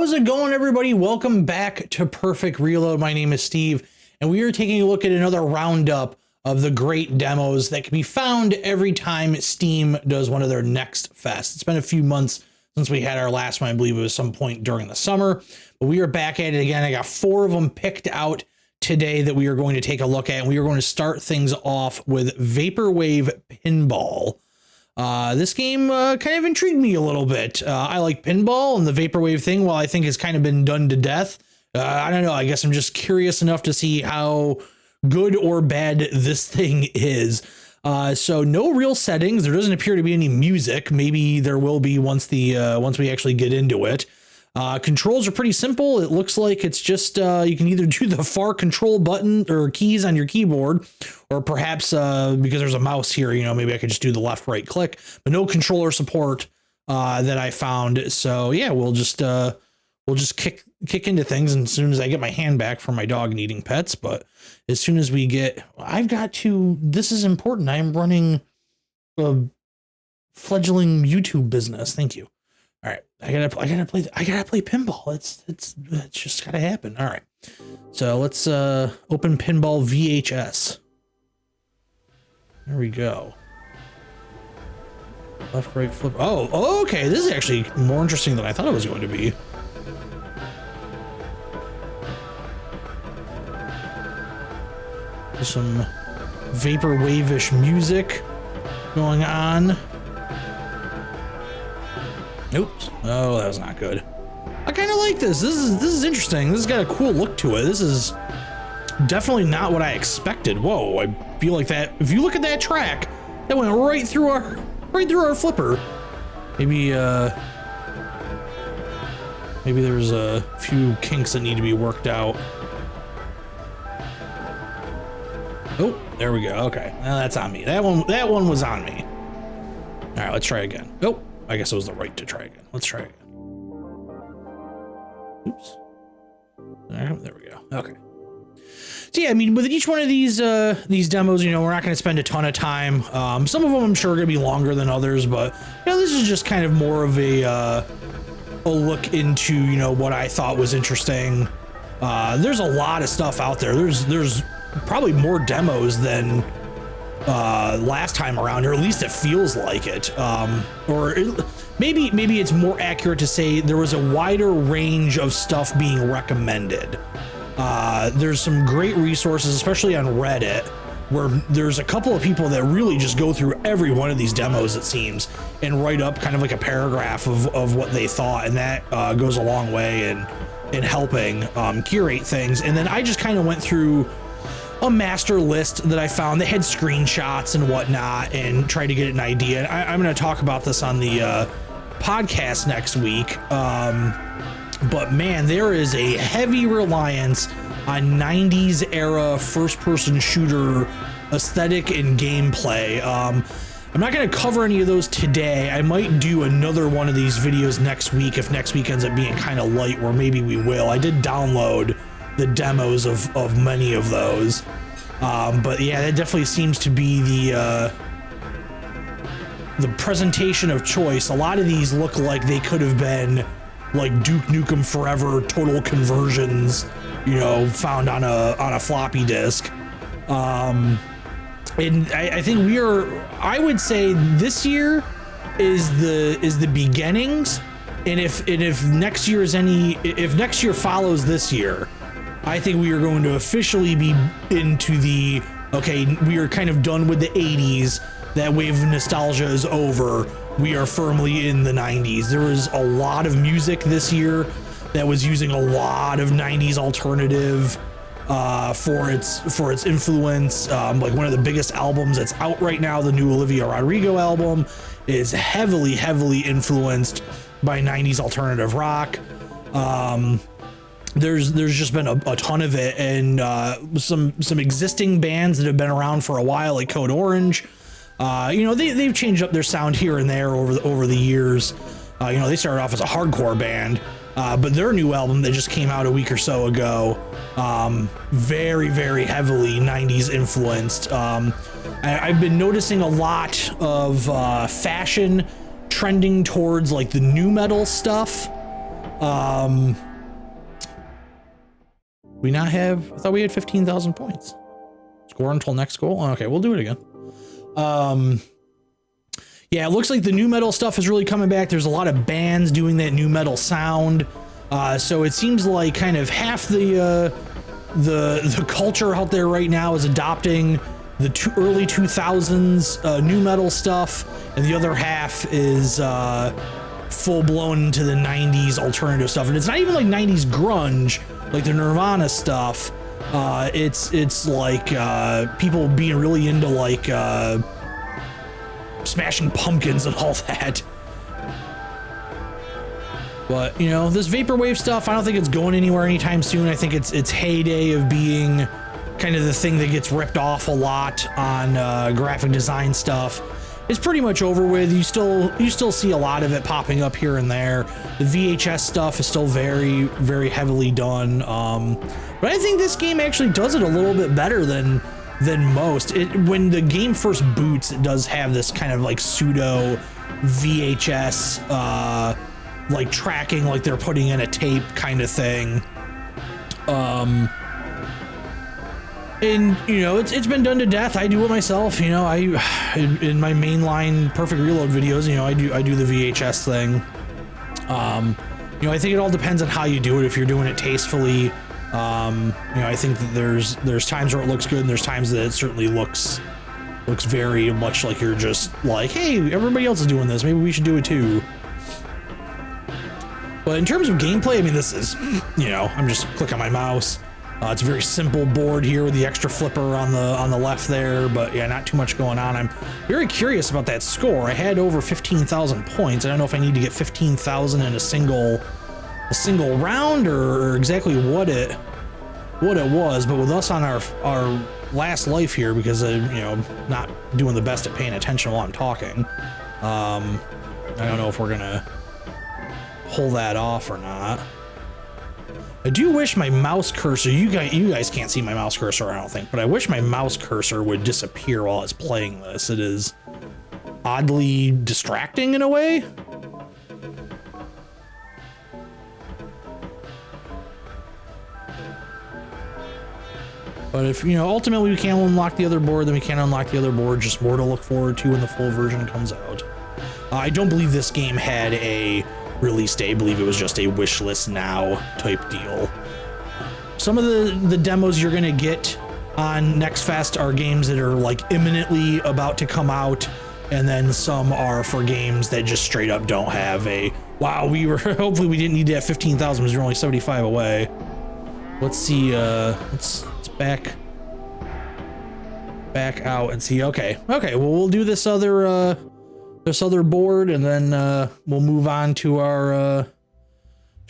How's it going, everybody? Welcome back to Perfect Reload. My name is Steve, and we are taking a look at another roundup of the great demos that can be found every time Steam does one of their next fests. It's been a few months since we had our last one. I believe it was some point during the summer, but we are back at it again. I got 4 of them picked out today that we are going to take a look at, and we are going to start things off with Vaporwave Pinball. This game kind of intrigued me a little bit. I like pinball, and the Vaporwave thing, while I think has kind of been done to death, I don't know. I guess I'm just curious enough to see how good or bad this thing is. So no real settings. There doesn't appear to be any music. Maybe there will be once we actually get into it. Controls are pretty simple. It looks like it's just you can either do the far control button or keys on your keyboard, or perhaps because there's a mouse here, you know, maybe I could just do the left right click, but no controller support that I found. So yeah, we'll just kick into things, and as soon as I get my hand back from my dog needing pets. But as soon as we get, this is important. I am running a fledgling YouTube business. Thank you. All right, I gotta play pinball. It's just gotta happen. All right, so let's open pinball VHS. There we go. Left, right, flip. Oh, okay. This is actually more interesting than I thought it was going to be. There's some vaporwave-ish music going on. Oops. Oh, that was not good. I kind of like this. This is interesting. This has got a cool look to it. This is definitely not what I expected. Whoa, I feel like that. If you look at that track, that went right through our flipper. Maybe there's a few kinks that need to be worked out. Oh, there we go. Okay, now that's on me. That one was on me. All right, let's try again. Oh. I guess it was the right to try again. Let's try again. Oops. There we go. Okay. So yeah, I mean, with each one of these demos, you know, we're not going to spend a ton of time. Some of them I'm sure are going to be longer than others, but you know, this is just kind of more of a look into, you know, what I thought was interesting. There's a lot of stuff out there. There's probably more demos than last time around, or at least it feels like it. Maybe it's more accurate to say there was a wider range of stuff being recommended. There's some great resources, especially on Reddit, where there's a couple of people that really just go through every one of these demos, it seems, and write up kind of like a paragraph of what they thought, and that goes a long way in helping curate things. And then I just kind of went through a master list that I found that had screenshots and whatnot, and tried to get an idea. I'm going to talk about this on the podcast next week. But man, there is a heavy reliance on 90s era first-person shooter aesthetic and gameplay. I'm not going to cover any of those today. I might do another one of these videos next week if next week ends up being kind of light, where maybe we will. I did download the demos of many of those, but yeah, that definitely seems to be the presentation of choice. A lot of these look like they could have been like Duke Nukem Forever total conversions, you know, found on a floppy disk. And I think I would say this year is the beginnings, and if next year if next year follows this year, I think we are going to officially be into we are kind of done with the 80s. That wave of nostalgia is over. We are firmly in the 90s. There was a lot of music this year that was using a lot of 90s alternative for its influence. Like one of the biggest albums that's out right now, the new Olivia Rodrigo album, is heavily influenced by 90s alternative rock. There's just been a ton of it, and some existing bands that have been around for a while, like Code Orange. You know, they've changed up their sound here and there over the years. You know, they started off as a hardcore band, but their new album that just came out a week or so ago, very heavily 90s influenced. I've been noticing a lot of fashion trending towards like the nu metal stuff. We not have, I thought we had 15,000 points. Score until next goal. Okay, we'll do it again. Yeah, it looks like the new metal stuff is really coming back. There's a lot of bands doing that new metal sound. So it seems like kind of half the culture out there right now is adopting the early 2000s new metal stuff, and the other half is full blown into the 90s alternative stuff. And it's not even like 90s grunge, like the Nirvana stuff. It's like people being really into like Smashing Pumpkins and all that. But you know, this vaporwave stuff, I don't think it's going anywhere anytime soon. I think its heyday of being kind of the thing that gets ripped off a lot on graphic design stuff is pretty much over with. You still see a lot of it popping up here and there. The VHS stuff is still very, very heavily done. But I think this game actually does it a little bit better than most. When the game first boots, it does have this kind of like pseudo VHS like tracking, like they're putting in a tape kind of thing. And you know, it's been done to death. I do it myself. You know, in my mainline Perfect Reload videos, you know, I do the VHS thing. You know, I think it all depends on how you do it. If you're doing it tastefully, you know, I think that there's times where it looks good, and there's times that it certainly looks very much like you're just like, hey, everybody else is doing this, maybe we should do it too. But in terms of gameplay, I mean, this is, you know, I'm just clicking my mouse. It's a very simple board here with the extra flipper on the left there, but yeah, not too much going on. I'm very curious about that score. I had over 15,000 points. I don't know if I need to get 15,000 in a single round or exactly what it was. But with us on our last life here, because you know, not doing the best at paying attention while I'm talking, I don't know if we're gonna pull that off or not. I do wish my mouse cursor, you guys can't see my mouse cursor, I don't think, but I wish my mouse cursor would disappear while it's playing this. It is oddly distracting in a way. But if, you know, ultimately we can't unlock the other board, then we can't unlock the other board. Just more to look forward to when the full version comes out. I don't believe this game had a release date. I believe it was just a wish list now type deal. Some of the demos you're gonna get on Next Fest are games that are like imminently about to come out, and then some are for games that just straight up don't have a, wow, we were hopefully we didn't need to have 15,000 because we're only 75 away. Let's see, let's back out and see. Okay, well, we'll do this other board, and then we'll move on to our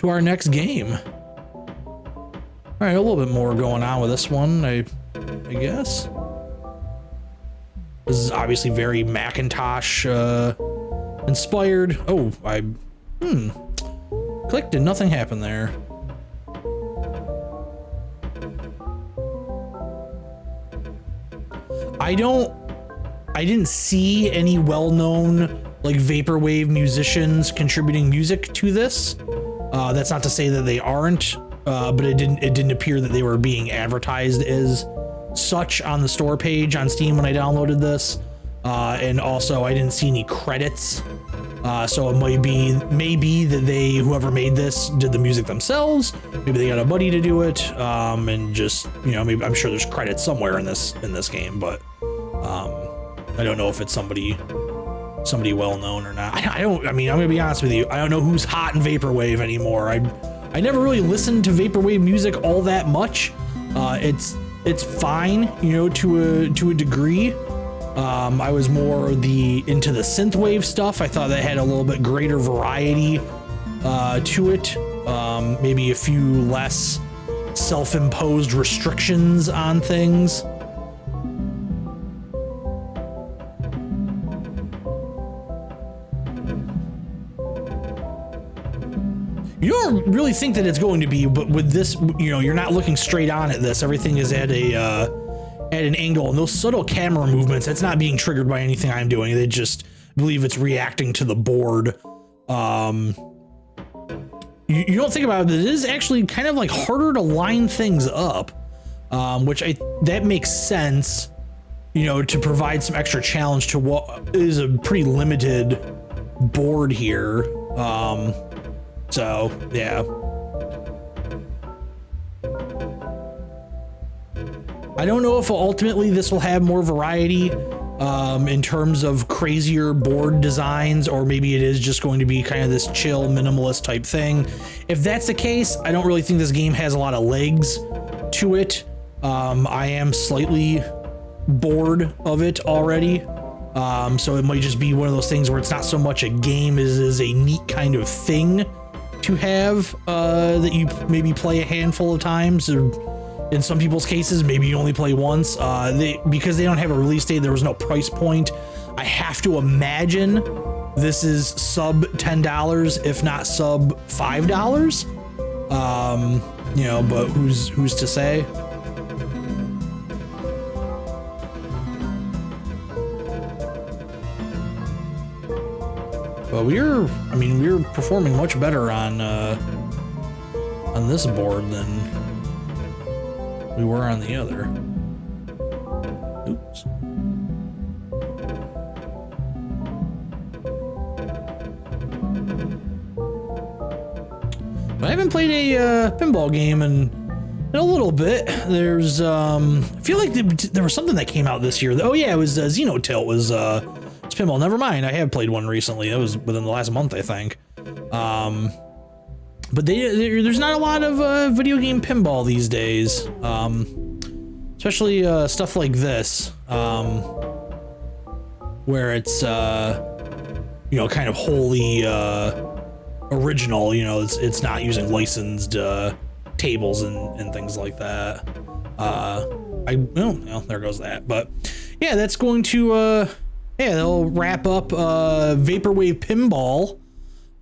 next game. All right, a little bit more going on with this one, I guess. This is obviously very Macintosh inspired. Oh, I clicked and nothing happened there. I didn't see any well-known like vaporwave musicians contributing music to this. That's not to say that they aren't, but it didn't appear that they were being advertised as such on the store page on Steam when I downloaded this. And also I didn't see any credits. So it might be maybe that whoever made this did the music themselves. Maybe they got a buddy to do it. And just, you know, maybe I'm sure there's credits somewhere in this game, but I don't know if it's somebody well known or not. I mean, I'm gonna be honest with you. I don't know who's hot in vaporwave anymore. I never really listened to vaporwave music all that much. It's fine, you know, to a degree. I was more into the synthwave stuff. I thought that had a little bit greater variety to it. Maybe a few less self-imposed restrictions on things. You don't really think that it's going to be, but with this, you know, you're not looking straight on at this. Everything is at an angle, and those subtle camera movements, that's not being triggered by anything I'm doing. They just believe it's reacting to the board. You you don't think about it, it is actually kind of like harder to line things up, which that makes sense, you know, to provide some extra challenge to what is a pretty limited board here. So yeah. I don't know if ultimately this will have more variety in terms of crazier board designs, or maybe it is just going to be kind of this chill minimalist type thing. If that's the case, I don't really think this game has a lot of legs to it. I am slightly bored of it already. So it might just be one of those things where it's not so much a game as is a neat kind of thing to have that you maybe play a handful of times, or in some people's cases, maybe you only play once. Because they don't have a release date, there was no price point. I have to imagine this is sub $10, if not sub $5. You know, but who's to say? But we're performing much better on this board than we were on the other. Oops. But I haven't played a pinball game in a little bit. There's I feel like there was something that came out this year. Oh yeah, it was Xenotilt was it's pinball. Never mind, I have played one recently. That was within the last month, I think. But there's not a lot of video game pinball these days, especially stuff like this, where it's you know, kind of wholly original. You know, it's not using licensed tables and things like that. There goes that. But yeah, that's going to they'll wrap up Vaporwave Pinball.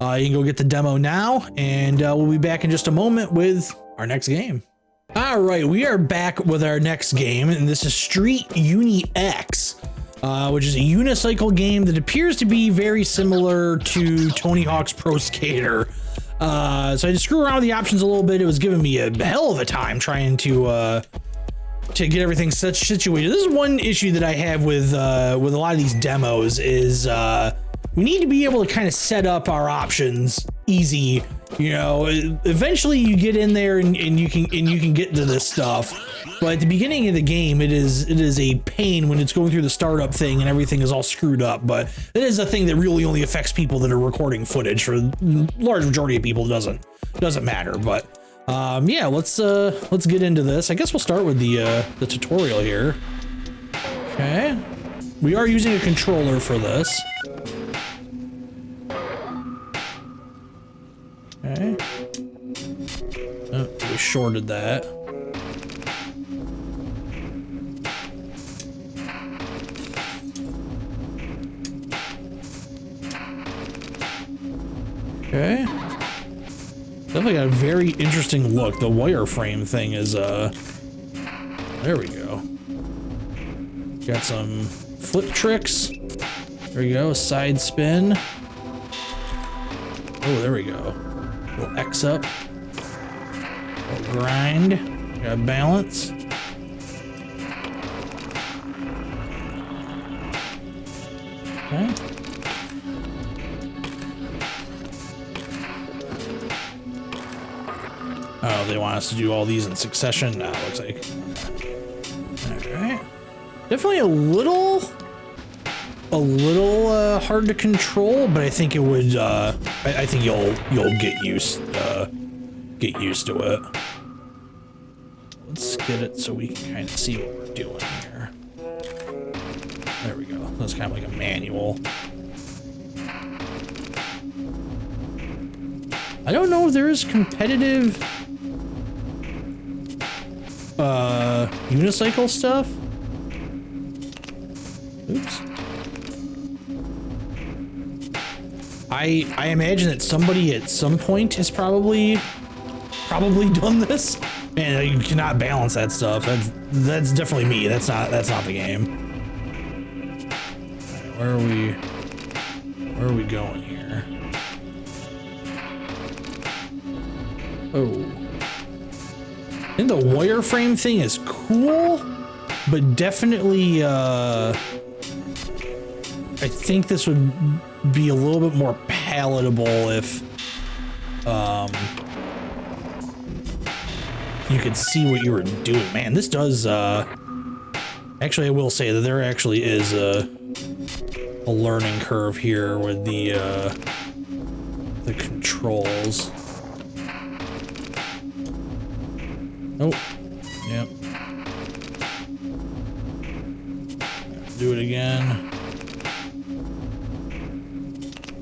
You can go get the demo now, and we'll be back in just a moment with our next game. All right, we are back with our next game, and this is Street Uni X, which is a unicycle game that appears to be very similar to Tony Hawk's Pro Skater. So I just screw around with the options a little bit. It was giving me a hell of a time trying to get everything situated. This is one issue that I have with a lot of these demos is we need to be able to kind of set up our options easy. You know, eventually you get in there and you can get to this stuff, but at the beginning of the game it is a pain when it's going through the startup thing and everything is all screwed up. But it is a thing that really only affects people that are recording footage. For the large majority of people, it doesn't matter. But yeah, let's get into this. I guess we'll start with the tutorial here. Okay, we are using a controller for this. Okay. Oh, we shorted that. Okay. Definitely got a very interesting look. The wireframe thing is there we go. Got some flip tricks. There we go, a side spin. Oh, there we go. A little X up. A little grind. Got balance. Okay. Oh, they want us to do all these in succession? No, it looks like. Alright. Definitely a little hard to control, but I think it would I think you'll get used to it. Let's get it so we can kind of see what we're doing here. There we go. That's kind of like a manual. I don't know if there is competitive unicycle stuff. Oops. I imagine that somebody at some point has probably done this. Man, you cannot balance that stuff. That's definitely me. That's not the game. All right, where are we going here? Oh. I think the wireframe thing is cool, but definitely, I think this would be a little bit more palatable if, you could see what you were doing. Man, this does, actually, I will say that there actually is a learning curve here with the controls. Oh, yep. Do it again.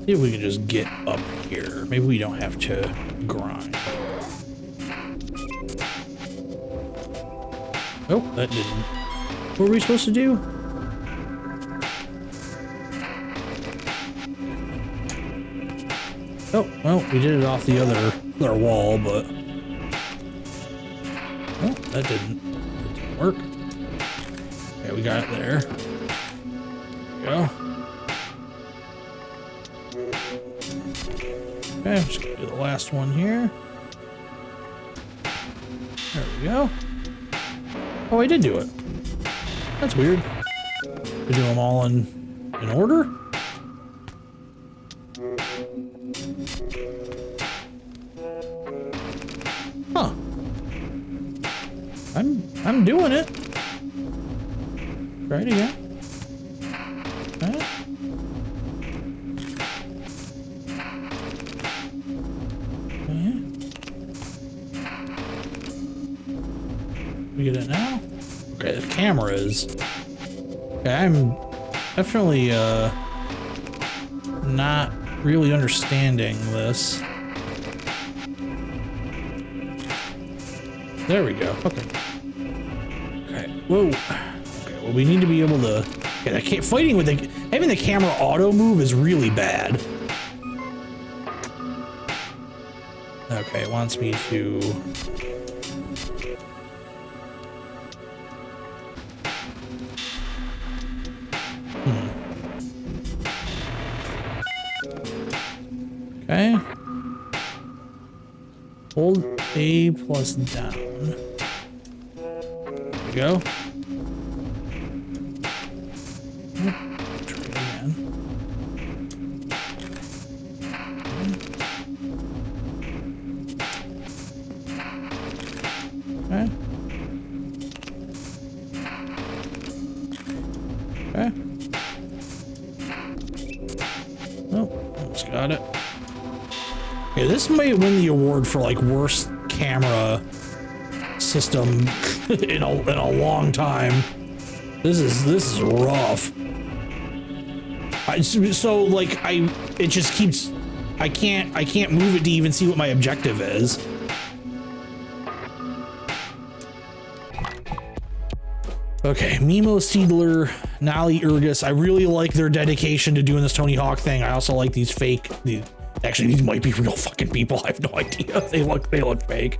See if we can just get up here. Maybe we don't have to grind. Oh, that didn't. What were we supposed to do? Oh, well, we did it off the other wall, but oh, that didn't work. Okay, we got it there. There we go. Okay, I'm just gonna do the last one here. There we go. Oh, I did do it. That's weird. We do them all in order? Huh. I'm doing it. Try it again. Okay. We get it now? Okay, the camera is. Okay, I'm definitely not really understanding this. There we go. Okay. Okay. Whoa. Okay. Well, we need to be able to. Yeah, I can't. Fighting with the having the camera auto move is really bad. Okay, it wants me to. Okay. Hold A plus down. There we go. Try it again. Okay. Okay. Oh, almost got it. Yeah, this might win the award for like worst camera system in a long time. This is rough. It just keeps. I can't move it to even see what my objective is. Okay, Mimo Seidler, Nali Urgus. I really like their dedication to doing this Tony Hawk thing. I also like these fake. Actually, these might be real fucking people. I have no idea. They look fake.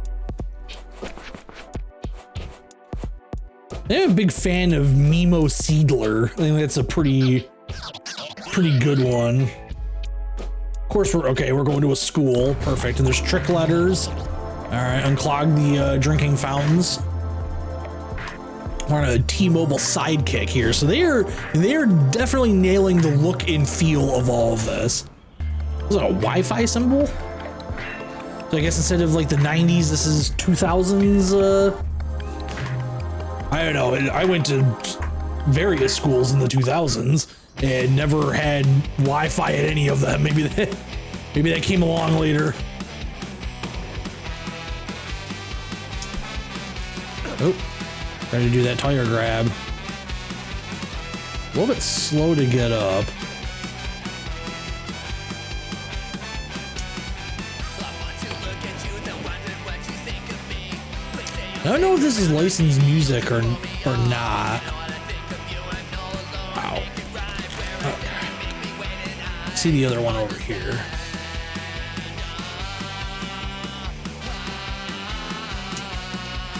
I'm a big fan of Mimo Seidler. I think that's a pretty good one. Of course, we're going to a school. Perfect. And there's trick letters. All right, unclog the drinking fountains. We're on a T-Mobile sidekick here, so they are definitely nailing the look and feel of all of this. Is that a Wi-Fi symbol? So I guess instead of like the 90s, this is 2000s. I don't know. I went to various schools in the 2000s and never had Wi-Fi at any of them. Maybe that came along later. Oh, trying to do that tire grab. A little bit slow to get up. I don't know if this is licensed music or not. Wow. Okay. See the other one over here.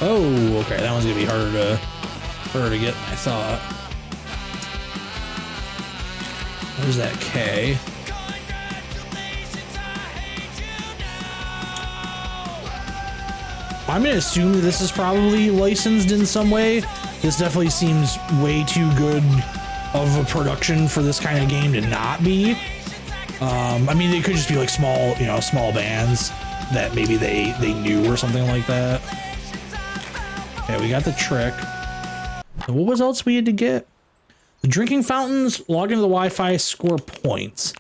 Oh, okay. That one's gonna be harder to get than I thought. There's that K. I'm gonna assume that this is probably licensed in some way. This definitely seems way too good of a production for this kind of game to not be. I mean, they could just be like small, you know, small bands that maybe they knew or something like that. Okay, we got the trick. So what was else we had to get? The drinking fountains, log into the Wi-Fi, score points.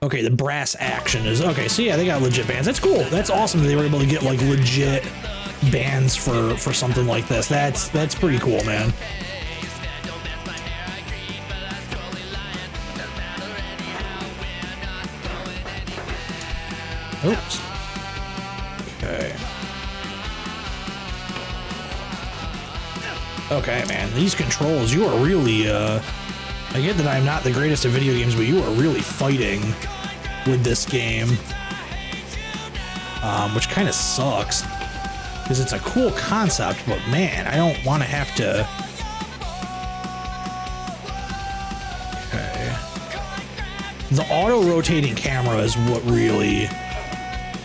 Okay, the brass action is okay. So yeah, they got legit bands. That's cool. That's awesome that they were able to get like legit bands for something like this. That's pretty cool, man. Oops. Okay. Okay, man. These controls, you are really, I get that I'm not the greatest at video games, but you are really fighting with this game. Which kind of sucks. Because it's a cool concept, but man, I don't want to have to... Okay. The auto-rotating camera is what really...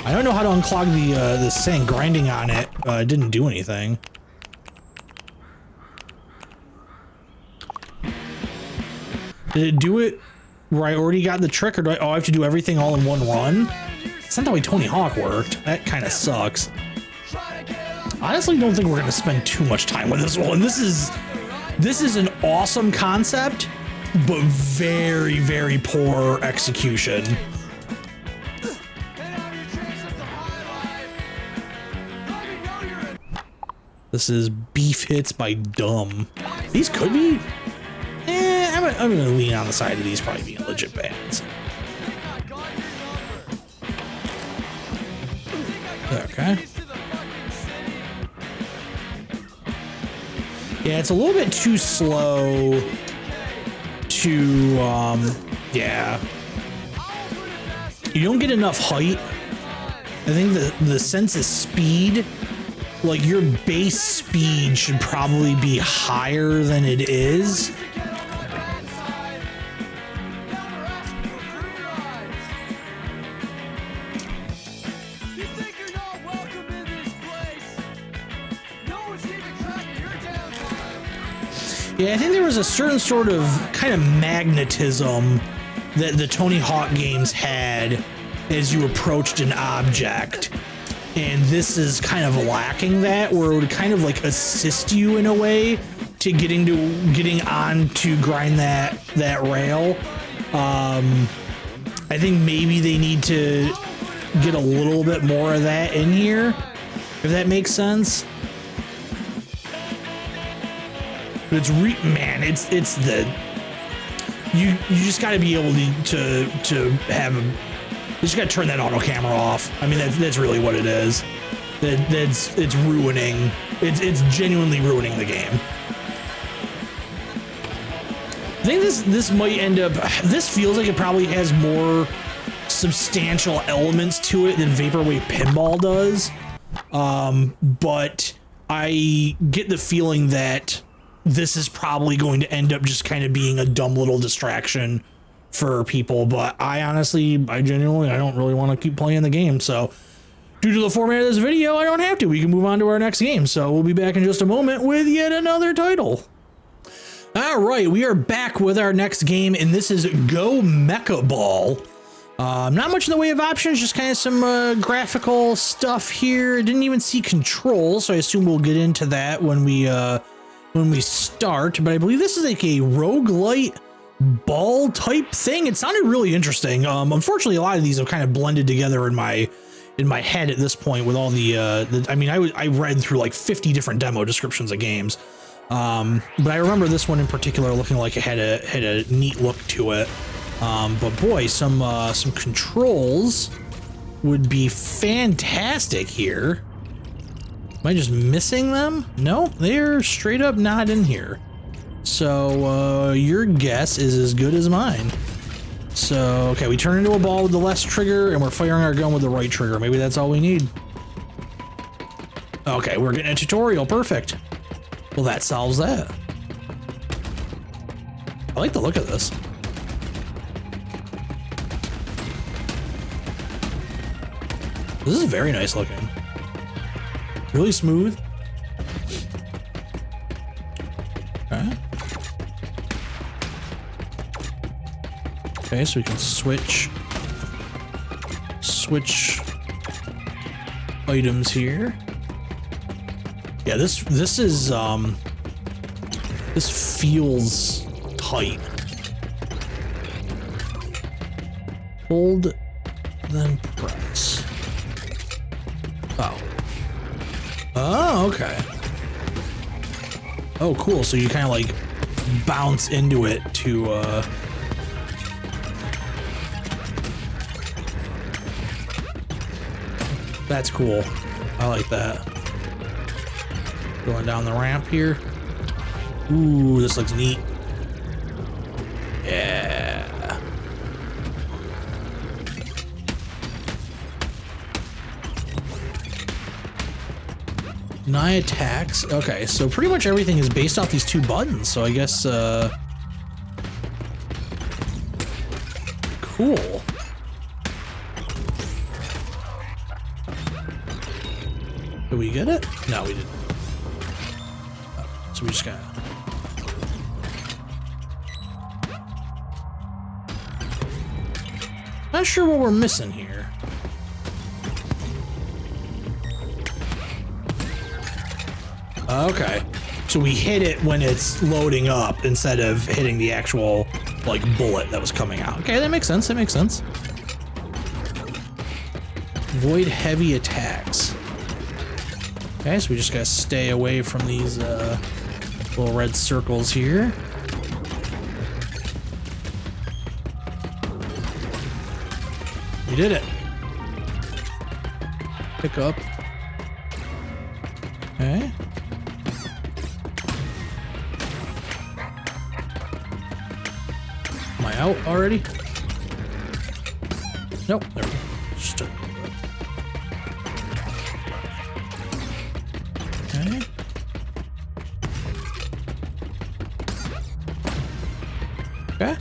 I don't know how to unclog the thing. Grinding on it didn't do anything. Did it do it where I already got the trick, or do I have to do everything all in one run? It's not the way Tony Hawk worked. That kind of sucks. I honestly don't think we're going to spend too much time with this one. This is an awesome concept, but very, very poor execution. This is Beef Hits by Dumb. These could be... I'm gonna lean on the side of these probably being legit bands. Okay. Yeah, it's a little bit too slow to, yeah. You don't get enough height. I think the sense of speed, like your base speed should probably be higher than it is. Yeah, I think there was a certain sort of kind of magnetism that the Tony Hawk games had as you approached an object. And this is kind of lacking that, where it would kind of like assist you in a way to getting on to grind that rail. I think maybe they need to get a little bit more of that in here, if that makes sense. But it's man, it's the you just got to be able to have you just got to turn that auto camera off. I mean, that's really what it is. It's ruining. It's genuinely ruining the game. I think this might end up. This feels like it probably has more substantial elements to it than Vaporwave Pinball does. But I get the feeling that this is probably going to end up just kind of being a dumb little distraction for people. But I genuinely don't really want to keep playing the game. So due to the format of this video, I don't have to. We can move on to our next game. So we'll be back in just a moment with yet another title. All right, we are back with our next game, and this is Go Mecha Ball. Not much in the way of options, just kind of some graphical stuff here. Didn't even see controls, so I assume we'll get into that when we start. But I believe this is like a roguelite ball type thing. It sounded really interesting. Unfortunately, a lot of these have kind of blended together in my head at this point with all the I mean, I read through like 50 different demo descriptions of games. But I remember this one in particular looking like it had a neat look to it. But boy, some controls would be fantastic here. Am I just missing them? No, they're straight up not in here. So your guess is as good as mine. So, okay, we turn into a ball with the left trigger and we're firing our gun with the right trigger. Maybe that's all we need. Okay, we're getting a tutorial. Perfect. Well, that solves that. I like the look of this. This is very nice looking. Really smooth. Okay. Okay, so we can switch items here. Yeah, this feels tight. Hold, then press. Oh. Oh, okay. Oh, cool. So you kind of like bounce into it to, that's cool. I like that. Going down the ramp here. Ooh, this looks neat. Yeah. Nine attacks. Okay, so pretty much everything is based off these two buttons. So I guess, cool. Did we get it? No, we didn't. Oh, so we just gotta. Not sure what we're missing here. Okay, so we hit it when it's loading up instead of hitting the actual like bullet that was coming out. Okay, that makes sense. That makes sense. Avoid heavy attacks. Okay, so we just gotta stay away from these little red circles here. We did it. Pick up. Okay. Am I out already? Nope, there we go. Just took it. Okay. Okay.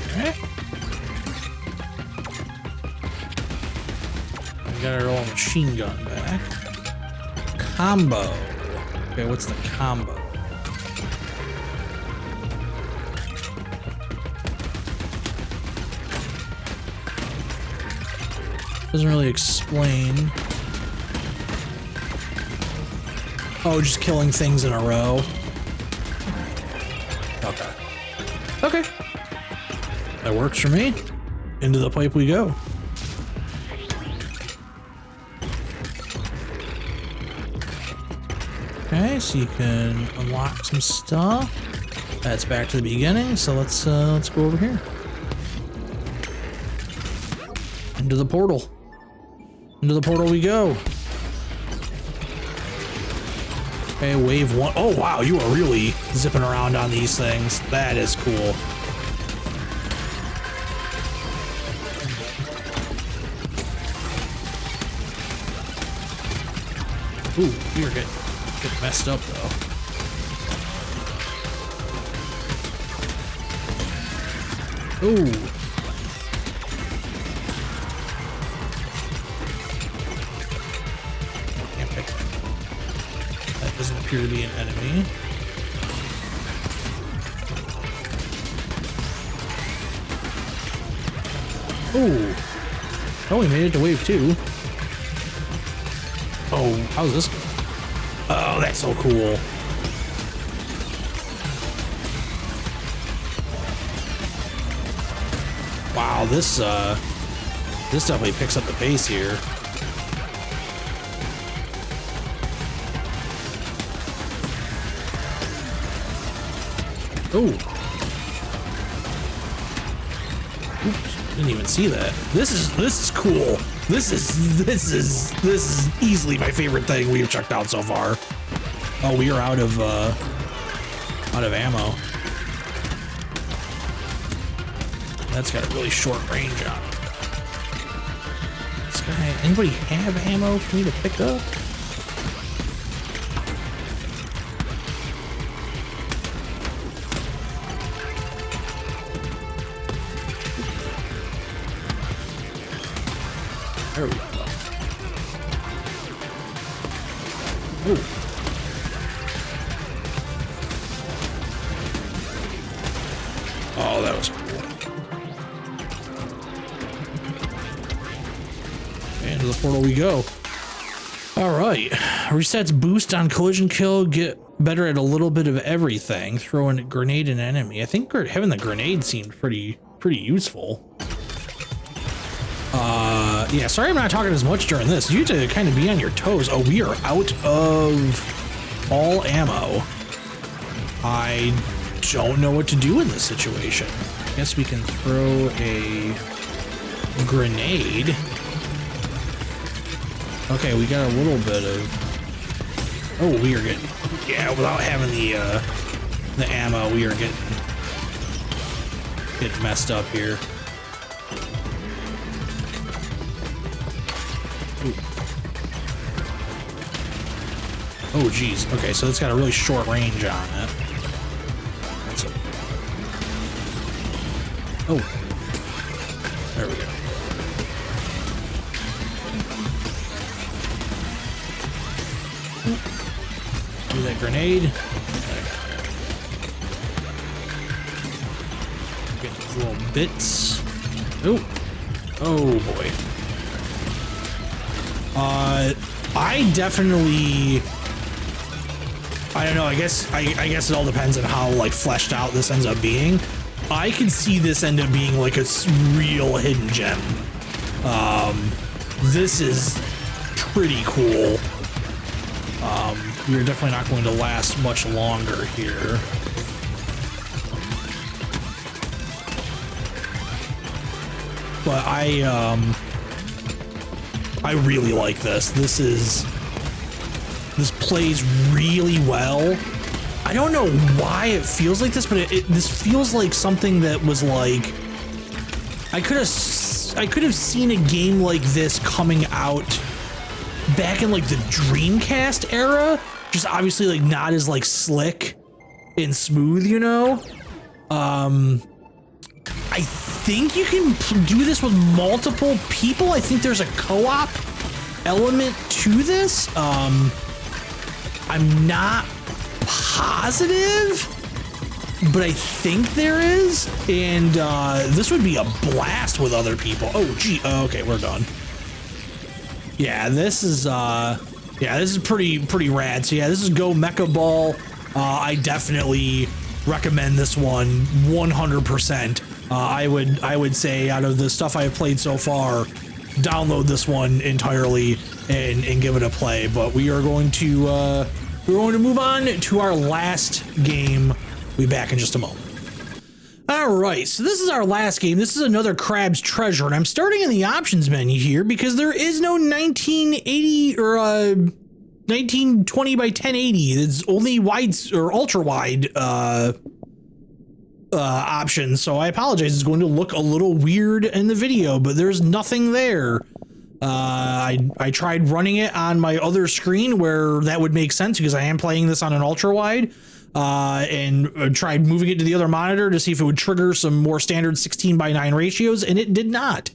Okay. We got our old machine gun back. Combo. Okay, what's the combo? Doesn't really explain. Oh, just killing things in a row. Okay. Okay. That works for me. Into the pipe we go. Okay, so you can unlock some stuff. That's back to the beginning, so let's go over here. Into the portal. Into the portal we go. Okay, wave one. Oh wow, you are really zipping around on these things. That is cool. Ooh, we are getting messed up though. Ooh. Can't pick that. That doesn't appear to be an enemy. Ooh. Oh, we made it to wave 2. Oh, how's this? Oh, that's so cool. Wow, this definitely picks up the pace here. Oh. Oops, didn't even see that. This is cool. This is easily my favorite thing we've checked out so far. Oh, we are out of ammo. That's got a really short range on it. This guy, anybody have ammo for me to pick up? There we go. Ooh. Oh, that was cool. And to the portal we go. All right. Resets boost on collision kill. Get better at a little bit of everything. Throw in a grenade in an enemy. I think having the grenade seemed pretty useful. Yeah, sorry I'm not talking as much during this. You have to kind of be on your toes. Oh, we are out of all ammo. I don't know what to do in this situation. I guess we can throw a grenade. Okay, we got a little bit of... Oh, we are getting... Yeah, without having the ammo, we are getting messed up here. Ooh. Oh, geez. Okay, so it's got a really short range on it. That's a... Oh. There we go. Do that grenade. Get these little bits. Oh. Oh, boy. I definitely... I don't know, I guess it all depends on how like fleshed out this ends up being. I could see this end up being like a real hidden gem. This is pretty cool. We're definitely not going to last much longer here. But I really like this. This plays really well. I don't know why it feels like this, but this feels like something that was like I could have seen a game like this coming out back in like the Dreamcast era, just obviously like not as like slick and smooth, you know. I think you can do this with multiple people. I think there's a co-op element to this. I'm not positive, but I think there is, and this would be a blast with other people. Oh, gee. Okay, we're done. Yeah, this is pretty rad. So yeah, this is Go Mecha Ball. I definitely recommend this one 100%. I would say out of the stuff I've played so far, download this one entirely and give it a play. But we are going to move on to our last game. We'll be back in just a moment. All right, so this is our last game. This is another Crab's Treasure, and I'm starting in the options menu here because there is no 1980 or 1920 by 1080. It's only wide or ultra wide options. So I apologize. It's going to look a little weird in the video, but there's nothing there. I tried running it on my other screen where that would make sense because I am playing this on an ultra wide. And tried moving it to the other monitor to see if it would trigger some more standard 16:9 ratios, and it did not.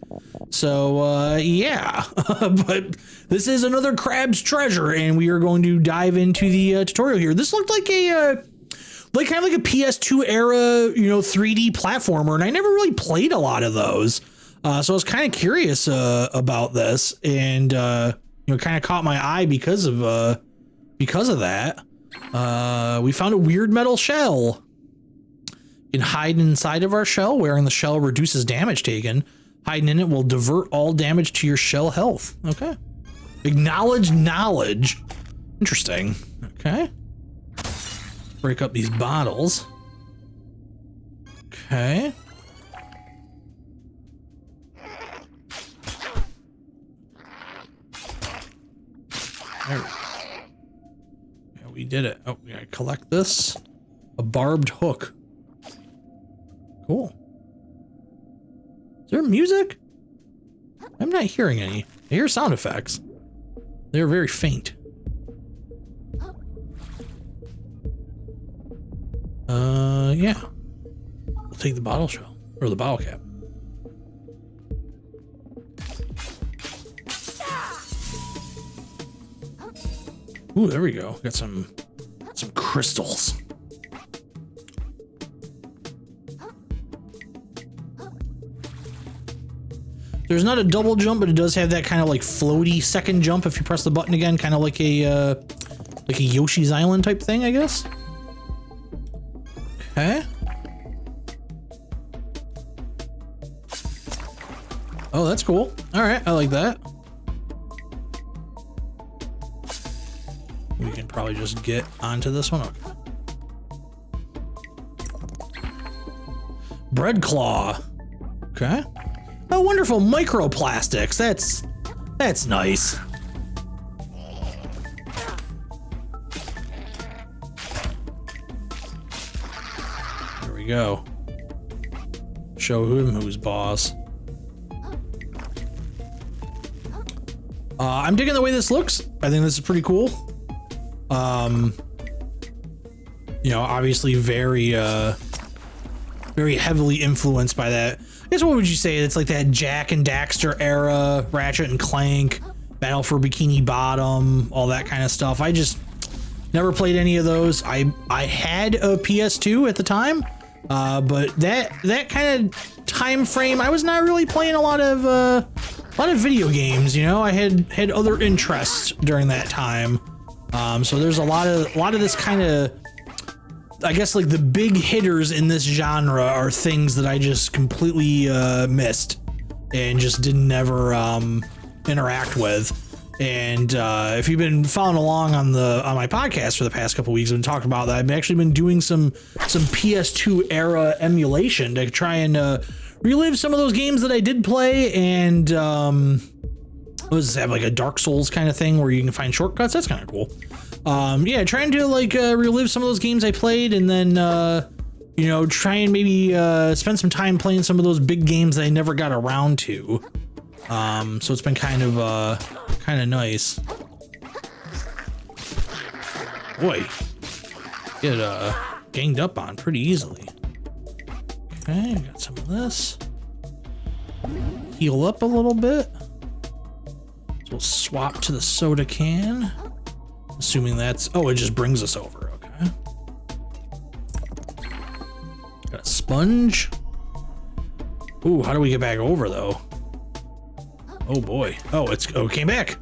So, yeah, but this is another Crab's Treasure, and we are going to dive into the tutorial here. This looked like kind of like a PS2 era, 3D platformer, and I never really played a lot of those. So I was kind of curious about this, and kind of caught my eye because of that. We found a weird metal shell. You can hide inside of our shell. Wearing the shell reduces damage taken. Hiding in it will divert all damage to your shell health. Okay. Acknowledge knowledge. Interesting. Okay. Break up these bottles. Okay. There we go. We did it. Oh, we gotta collect this. A barbed hook. Cool. Is there music? I'm not hearing any. I hear sound effects. They're very faint. Yeah. We'll take the bottle shell, or the bottle cap. Ooh, there we go. Got some crystals. There's not a double jump, but it does have that kind of like floaty second jump if you press the button again, kind of like a Yoshi's Island type thing, I guess. Okay. Oh, that's cool. All right, I like that. We can probably just get onto this one. Okay. Bread claw. Okay. Oh, wonderful microplastics. That's nice. There we go. Show him who's boss. I'm digging the way this looks. I think this is pretty cool. You know, obviously very heavily influenced by that. I guess what would you say? It's like that Jack and Daxter era, Ratchet and Clank, Battle for Bikini Bottom, all that kind of stuff. I just never played any of those. I had a PS2 at the time, but that kind of time frame, I was not really playing a lot of video games. You know, I had other interests during that time. So there's a lot of this kind of, I guess, like the big hitters in this genre are things that I just completely missed and just didn't ever interact with. And if you've been following along on my podcast for the past couple weeks, I've been talking about that. I've actually been doing some PS2 era emulation to try and relive some of those games that I did play. And what does this have, like a Dark Souls kind of thing where you can find shortcuts? That's kind of cool. Yeah, trying to like relive some of those games I played, and then you know, try and maybe spend some time playing some of those big games that I never got around to. So it's been kind of nice. Boy, get ganged up on pretty easily. Okay, got some of this. Heal up a little bit. So we'll swap to the soda can. Assuming that's, oh, it just brings us over. Okay. Got a sponge. Ooh, how do we get back over though? Oh boy. Oh, it came back.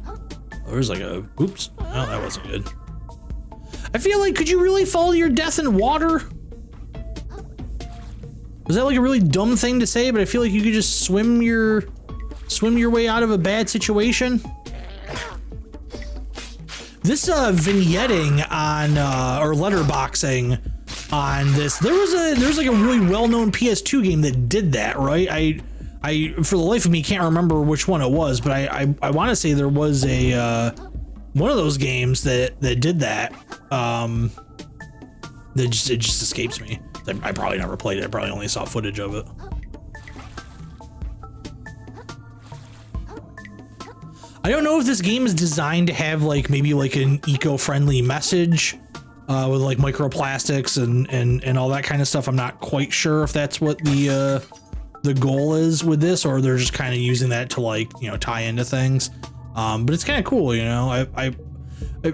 Oh, there's like a, oops. Oh, that wasn't good. I feel like, could you really fall to your death in water? Was that like a really dumb thing to say? But I feel like you could just swim your way out of a bad situation. This vignetting on or letterboxing on this, there's like a really well-known PS2 game that did that, right? I for the life of me can't remember which one it was, but I want to say there was a one of those games that did that. It just escapes me. I probably never played it. I probably only saw footage of it. I don't know if this game is designed to have like maybe like an eco-friendly message with like microplastics and all that kind of stuff. I'm not quite sure if that's what the goal is with this, or they're just kind of using that to like, you know, tie into things. But it's kind of cool, you know.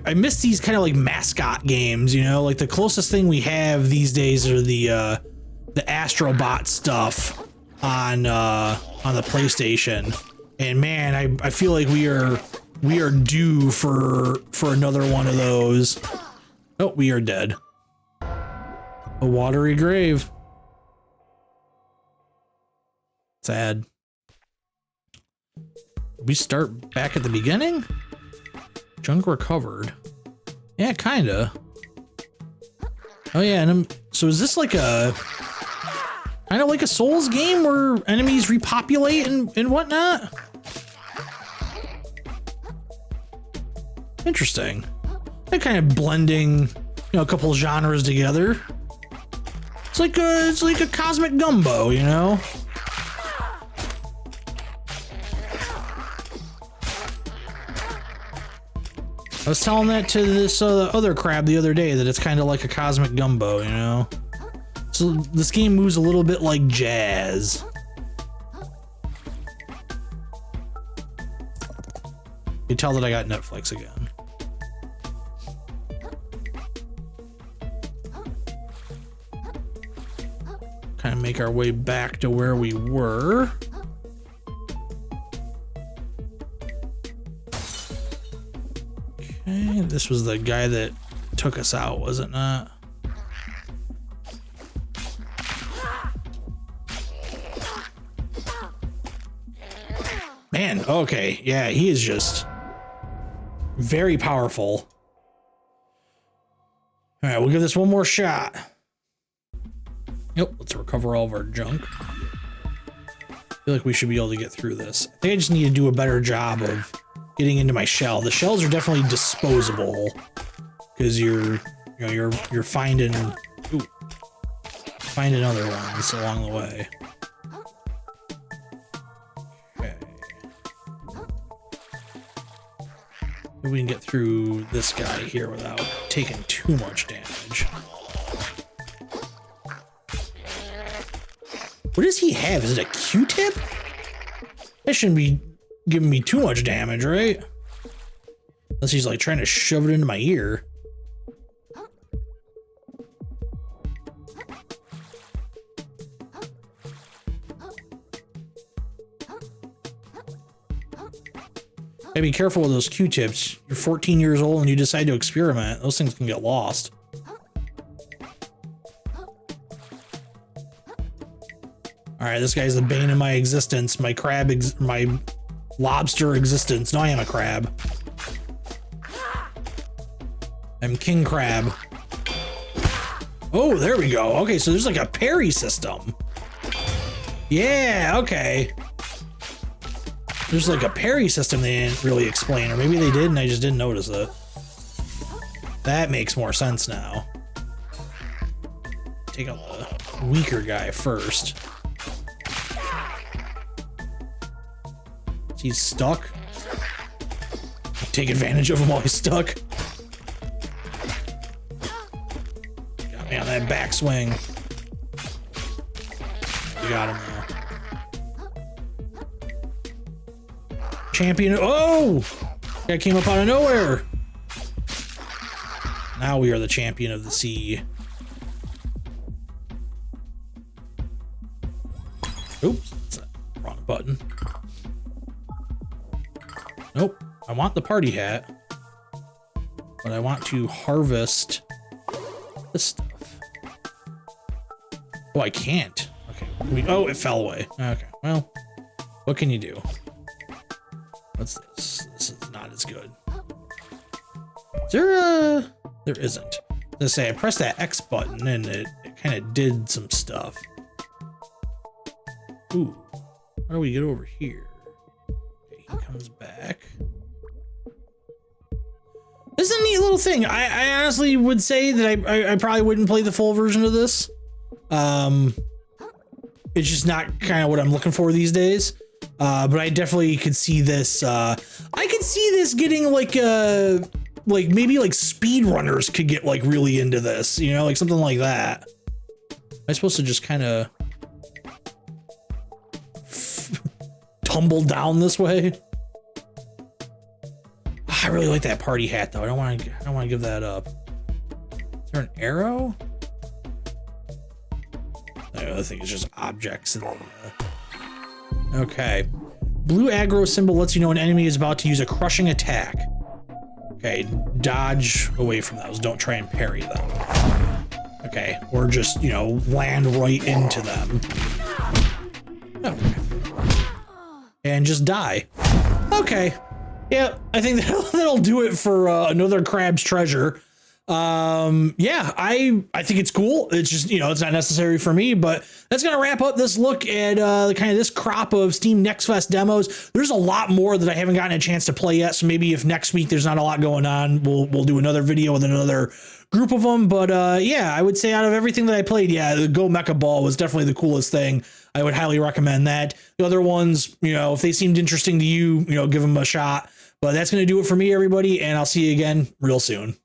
I miss these kind of like mascot games, you know, like the closest thing we have these days are the Astrobot stuff on the PlayStation. And man, I feel like we are due for another one of those. Oh, we are dead. A watery grave. Sad. We start back at the beginning? Junk recovered. Yeah, kinda. Oh yeah, and so is this like a kind of like a Souls game where enemies repopulate and whatnot? Interesting. They're kind of blending, you know, a couple genres together. It's like a cosmic gumbo, you know. I was telling that to this other crab the other day, that it's kind of like a cosmic gumbo, you know? So this game moves a little bit like jazz. You tell that I got Netflix again. Kind of make our way back to where we were. Okay, this was the guy that took us out, was it not? Man, okay, yeah, he is just very powerful. All right, we'll give this one more shot. Yep, let's recover all of our junk. I feel like we should be able to get through this. I think I just need to do a better job of getting into my shell. The shells are definitely disposable because you're finding other ones along the way. Okay. Maybe we can get through this guy here without taking too much damage. What does he have? Is it a Q-tip? That shouldn't be giving me too much damage, right? Unless he's like trying to shove it into my ear. Gotta be careful with those Q-tips. You're 14 years old and you decide to experiment. Those things can get lost. All right, this guy's the bane of my existence. My crab, my lobster existence. No, I am a crab. I'm king crab. Oh, there we go. Okay, so there's like a parry system. Yeah, okay. There's like a parry system they didn't really explain, or maybe they did and I just didn't notice it. That makes more sense now. Take out the weaker guy first. He's stuck. Take advantage of him while he's stuck. Got me on that backswing. You got him now. Champion. Oh! Guy came up out of nowhere. Now we are the champion of the sea. Oops, that's the wrong button. Nope, I want the party hat, but I want to harvest this stuff. Oh, I can't. Okay. Oh, it fell away. Okay, well, what can you do? What's this? This is not as good. Is there a... There isn't. Let's say I pressed that X button and it kind of did some stuff. Ooh, how do we get over here? He comes back. This is a neat little thing. I honestly would say that I probably wouldn't play the full version of this. It's just not kind of what I'm looking for these days. But I definitely could see this. I could see this getting like maybe like speedrunners could get like really into this, you know, like something like that. Am I supposed to just kind of tumble down this way? I really like that party hat though. I don't want to give that up. Is there an arrow? I think it's just objects. Okay. Blue aggro symbol lets you know an enemy is about to use a crushing attack. Okay, dodge away from those. Don't try and parry them. Okay, or just, you know, land right into them. Okay. And just die. Okay. Yeah, I think that'll do it for another Crab's Treasure. Yeah, I think it's cool. It's just, you know, it's not necessary for me, but that's gonna wrap up this look at kind of this crop of Steam Next Fest demos. There's a lot more that I haven't gotten a chance to play yet, so maybe if next week there's not a lot going on, we'll do another video with another group of them. But yeah, I would say out of everything that I played, yeah, the Go Mecha Ball was definitely the coolest thing. I would highly recommend that. The other ones, you know, if they seemed interesting to you, you know, give them a shot. But that's gonna do it for me, everybody, and I'll see you again real soon.